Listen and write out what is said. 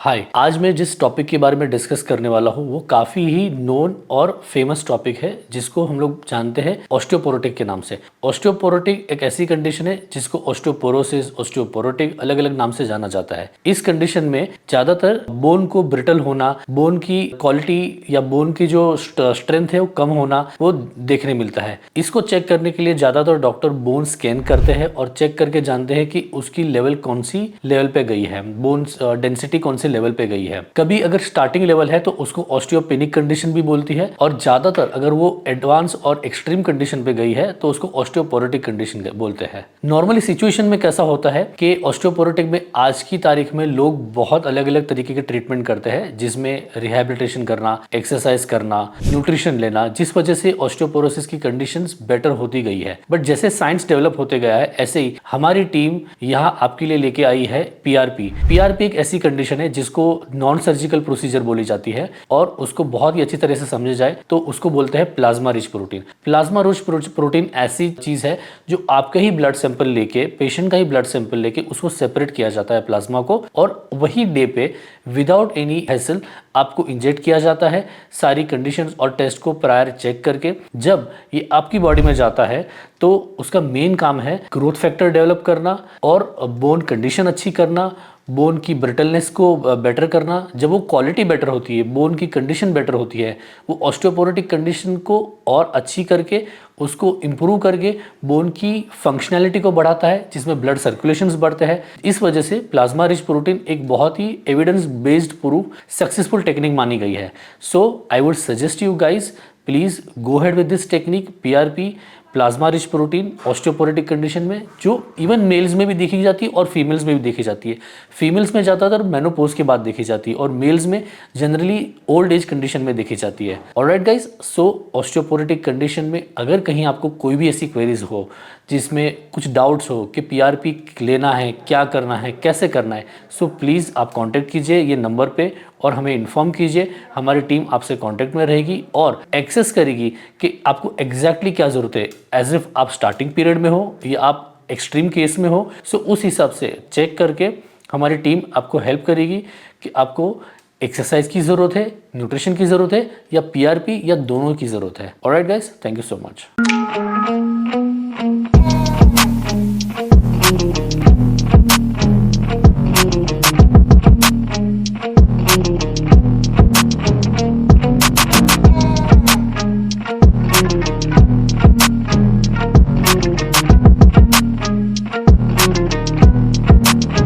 हाय, आज मैं जिस टॉपिक के बारे में डिस्कस करने वाला हूँ वो काफ़ी ही नोन और फेमस टॉपिक है जिसको हम लोग जानते हैं ऑस्टियोपोरोटिक के नाम से। ऑस्टियोपोरोटिक एक ऐसी कंडीशन है जिसको ऑस्टियोपोरोसिस, ऑस्टियोपोरोटिक अलग अलग नाम से जाना जाता है। इस कंडीशन में ज़्यादातर बोन को ब्रिटल होना, बोन की क्वालिटी या बोन की जो स्ट्रेंथ है वो कम होना वो देखने मिलता है। इसको चेक करने के लिए ज़्यादातर डॉक्टर बोन स्कैन करते हैं और चेक करके जानते हैं कि उसकी लेवल कौन सी लेवल पे गई है, बोन डेंसिटी कौन से लेवल पे गई है। कभी अगर स्टार्टिंग लेवल है तो उसको ऑस्टियोपेनिक कंडीशन भी बोलती है, और ज्यादातर अगर वो एडवांस और एक्सट्रीम कंडीशन पे गई है तो उसको ऑस्टियोपोरोटिक कंडीशन बोलते हैं। नॉर्मली सिचुएशन में कैसा होता है कि ऑस्टियोपोरोटिक में आज की तारीख में लोग बहुत अलग अलग तरीके के ट्रीटमेंट करते हैं, जिसमें रिहैबिलिटेशन करना, एक्सरसाइज करना, न्यूट्रिशन लेना, जिस वजह से ऑस्टियोपोरोसिस की कंडीशंस बेटर होती गई है। बट जैसे साइंस डेवलप होते गया है ऐसे ही हमारी टीम यहाँ आपके लिए लेके आई है पीआरपी। पीआरपी एक ऐसी कंडीशन है जिसको नॉन सर्जिकल प्रोसीजर बोली जाती है, और उसको बहुत ही अच्छी तरह से समझे जाए तो उसको बोलते हैं plasma rich protein. Plasma rich protein ऐसी चीज है जो आपका ही ब्लड सैंपल लेके, पेशेंट का ही ब्लड सैंपल लेके उसको सेपरेट किया जाता है प्लाज्मा को, और वही डे पे विदाउट एनी हैसल आपको इंजेक्ट किया जाता है सारी कंडीशंस और टेस्ट को प्रायर चेक करके। जब ये आपकी बॉडी में जाता है तो उसका मेन काम है ग्रोथ फैक्टर डेवलप करना और बोन कंडीशन अच्छी करना, बोन की ब्रिटलनेस को बेटर करना। जब वो क्वालिटी बेटर होती है, बोन की कंडीशन बेटर होती है, वो ऑस्टियोपोरोटिक कंडीशन को और अच्छी करके उसको इम्प्रूव करके बोन की फंक्शनैलिटी को बढ़ाता है, जिसमें ब्लड सर्कुलेशंस बढ़ते हैं। इस वजह से प्लाज्मा रिच प्रोटीन एक बहुत ही evidence based proof successful technique मानी गई है। So I would suggest you guys, please go ahead with this technique P R P, plasma rich protein osteoporotic condition में, जो इवन मेल्स में भी देखी जाती है और फीमेल्स में भी देखी जाती है। फीमेल्स में ज़्यादातर मेनोपॉज के बाद देखी जाती है और मेल्स में जनरली ओल्ड एज कंडीशन में देखी जाती है। ऑलराइट गाइस, सो ऑस्टियोपोरोटिक कंडीशन में अगर कहीं आपको कोई भी ऐसी क्वेरीज हो जिसमें कुछ डाउट्स हो कि पीआरपी लेना है, क्या करना है, कैसे करना है, सो प्लीज़ आप कांटेक्ट कीजिए ये नंबर पे और हमें इन्फॉर्म कीजिए। हमारी टीम आपसे कांटेक्ट में रहेगी और एक्सेस करेगी कि आपको एग्जैक्टली क्या ज़रूरत है, एज इफ आप स्टार्टिंग पीरियड में हो या आप एक्सट्रीम केस में हो। सो उस हिसाब से चेक करके हमारी टीम आपको हेल्प करेगी कि आपको एक्सरसाइज की ज़रूरत है, न्यूट्रिशन की ज़रूरत है, या पीआरपी, या दोनों की ज़रूरत है। Alright guys, thank you so much.